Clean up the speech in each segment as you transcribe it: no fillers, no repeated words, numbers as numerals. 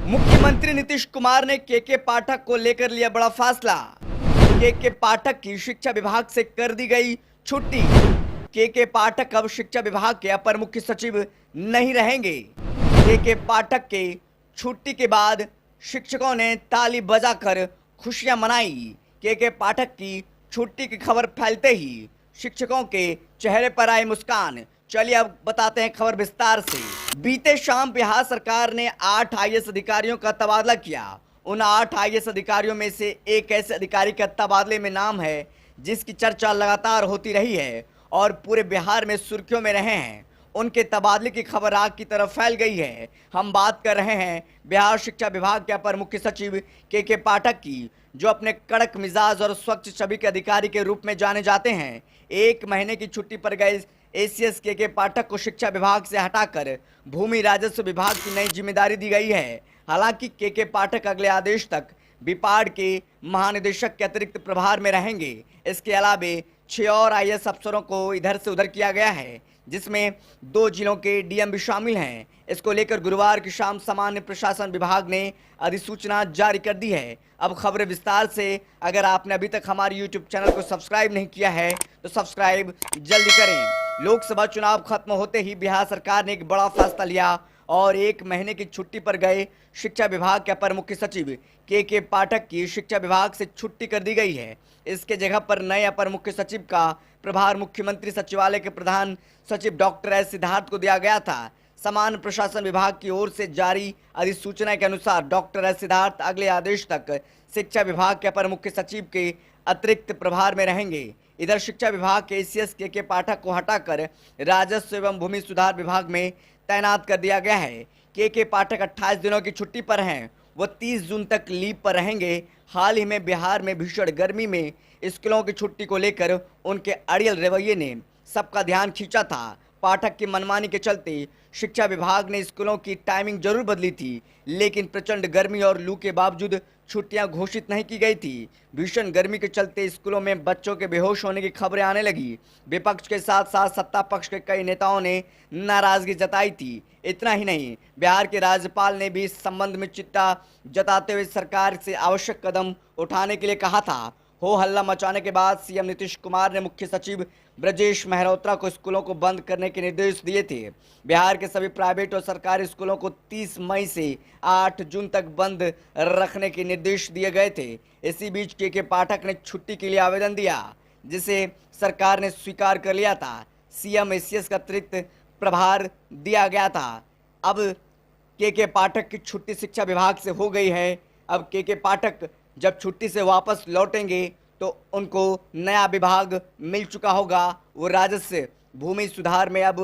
मुख्यमंत्री नीतीश कुमार ने के पाठक को लेकर लिया बड़ा फैसला। के पाठक की शिक्षा विभाग से कर दी गई छुट्टी। के पाठक अब शिक्षा विभाग के अपर मुख्य सचिव नहीं रहेंगे। के पाठक के छुट्टी के बाद शिक्षकों ने ताली बजाकर खुशियां मनाई। के पाठक की छुट्टी की खबर फैलते ही शिक्षकों के चेहरे पर आई मुस्कान। चलिए अब बताते हैं खबर विस्तार से। बीते शाम बिहार सरकार ने 8 आईएएस अधिकारियों का तबादला किया। उन 8 आईएएस अधिकारियों में से एक ऐसे अधिकारी का तबादले में नाम है जिसकी चर्चा लगातार होती रही है और पूरे बिहार में सुर्खियों में रहे हैं। उनके तबादले की खबर आग की तरफ फैल गई है। हम बात कर रहे हैं बिहार शिक्षा विभाग के अपर मुख्य सचिव के पाठक की, जो अपने कड़क मिजाज और स्वच्छ छवि के अधिकारी के रूप में जाने जाते हैं। 1 महीने की छुट्टी पर गए एसीएस के पाठक को शिक्षा विभाग से हटाकर भूमि राजस्व विभाग की नई जिम्मेदारी दी गई है। हालांकि के पाठक अगले आदेश तक बिपाड के महानिदेशक के अतिरिक्त प्रभार में रहेंगे। इसके अलावा 6 और आईएएस अफसरों को इधर से उधर किया गया है, जिसमें 2 जिलों के डीएम भी शामिल हैं। इसको लेकर गुरुवार की शाम सामान्य प्रशासन विभाग ने अधिसूचना जारी कर दी है। अब खबरें विस्तार से। अगर आपने अभी तक हमारे यूट्यूब चैनल को सब्सक्राइब नहीं किया है तो सब्सक्राइब जल्दी करें। लोकसभा चुनाव खत्म होते ही बिहार सरकार ने एक बड़ा फैसला लिया और 1 महीने की छुट्टी पर गए शिक्षा विभाग के अपर मुख्य सचिव के पाठक की शिक्षा विभाग से छुट्टी कर दी गई है। इसके जगह पर नए अपर मुख्य सचिव का प्रभार मुख्यमंत्री सचिवालय के प्रधान सचिव डॉक्टर एस सिद्धार्थ को दिया गया था। सामान्य प्रशासन विभाग की ओर से जारी अधिसूचना के अनुसार डॉक्टर एस सिद्धार्थ अगले आदेश तक शिक्षा विभाग के अपर मुख्य सचिव के अतिरिक्त प्रभार में रहेंगे। इधर शिक्षा विभाग के एसीएस के पाठक को हटाकर राजस्व एवं भूमि सुधार विभाग में तैनात कर दिया गया है। के पाठक 28 दिनों की छुट्टी पर हैं। वो 30 जून तक लीव पर रहेंगे। हाल ही में बिहार में भीषण गर्मी में स्कूलों की छुट्टी को लेकर उनके अड़ियल रवैये ने सबका ध्यान खींचा था। पाठक की मनमानी के चलते शिक्षा विभाग ने स्कूलों की टाइमिंग जरूर बदली थी, लेकिन प्रचंड गर्मी और लू के बावजूद छुट्टियां घोषित नहीं की गई थी। भीषण गर्मी के चलते स्कूलों में बच्चों के बेहोश होने की खबरें आने लगी। विपक्ष के साथ साथ सत्ता पक्ष के कई नेताओं ने नाराजगी जताई थी। इतना ही नहीं, बिहार के राज्यपाल ने भी इस संबंध में चिंता जताते हुए सरकार से आवश्यक कदम उठाने के लिए कहा था। हो हल्ला मचाने के बाद सीएम नीतीश कुमार ने मुख्य सचिव ब्रजेश मेहरोत्रा को स्कूलों को बंद करने के निर्देश दिए थे। बिहार के सभी प्राइवेट और सरकारी स्कूलों को 30 मई से 8 जून तक बंद रखने के निर्देश दिए गए थे। इसी बीच के पाठक ने छुट्टी के लिए आवेदन दिया, जिसे सरकार ने स्वीकार कर लिया था। सीएम एसीएस का अतिरिक्त प्रभार दिया गया था। अब के पाठक की छुट्टी शिक्षा विभाग से हो गई है। अब के पाठक जब छुट्टी से वापस लौटेंगे तो उनको नया विभाग मिल चुका होगा। वो राजस्व भूमि सुधार में अब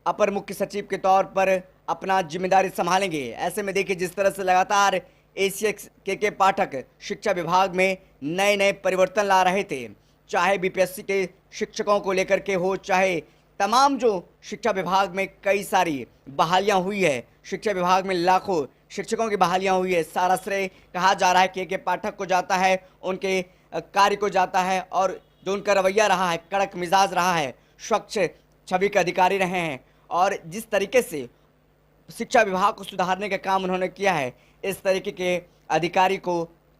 अपर मुख्य सचिव के तौर पर अपना जिम्मेदारी संभालेंगे। ऐसे में देखिए, जिस तरह से लगातार एसीएस के पाठक शिक्षा विभाग में नए नए परिवर्तन ला रहे थे, चाहे बीपीएससी के शिक्षकों को लेकर के हो, चाहे तमाम जो शिक्षा विभाग में कई सारी बहालियां हुई है, शिक्षा विभाग में लाखों शिक्षकों की बहालियां हुई है, सारा श्रेय कहा जा रहा है के पाठक को जाता है, उनके कार्य को जाता है। और जो उनका रवैया रहा है, कड़क मिजाज रहा है, स्वच्छ छवि के अधिकारी रहे हैं और जिस तरीके से शिक्षा विभाग को सुधारने का काम उन्होंने किया है, इस तरीके के अधिकारी को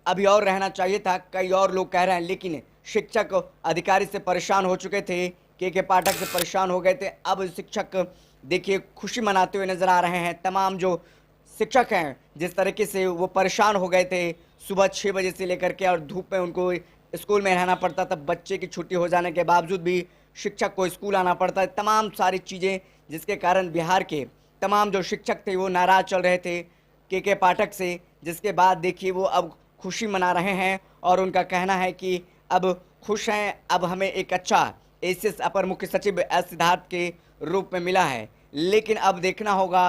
अभी और रहना चाहिए था। कई और लोग कह रहे हैं, लेकिन शिक्षक अधिकारी से परेशान हो चुके थे, के पाठक से परेशान हो गए थे। अब शिक्षक देखिए खुशी मनाते हुए नजर आ रहे हैं। तमाम जो शिक्षक हैं, जिस तरीके से वो परेशान हो गए थे, सुबह 6 बजे से लेकर के और धूप में उनको स्कूल में रहना पड़ता था, बच्चे की छुट्टी हो जाने के बावजूद भी शिक्षक को स्कूल आना पड़ता है। तमाम सारी चीज़ें जिसके कारण बिहार के तमाम जो शिक्षक थे वो नाराज चल रहे थे के पाठक से, जिसके बाद देखिए वो अब खुशी मना रहे हैं और उनका कहना है कि अब खुश हैं, अब हमें एक अच्छा एसीएस अपर मुख्य सचिव एस सिद्धार्थ के रूप में मिला है। लेकिन अब देखना होगा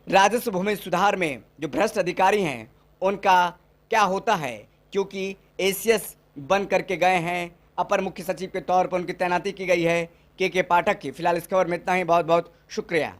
राजस्व भूमि सुधार में जो भ्रष्ट अधिकारी हैं उनका क्या होता है, क्योंकि एसीएस बन करके गए हैं, अपर मुख्य सचिव के तौर पर उनकी तैनाती की गई है के पाठक की। फिलहाल इस खबर में इतना ही। बहुत बहुत शुक्रिया।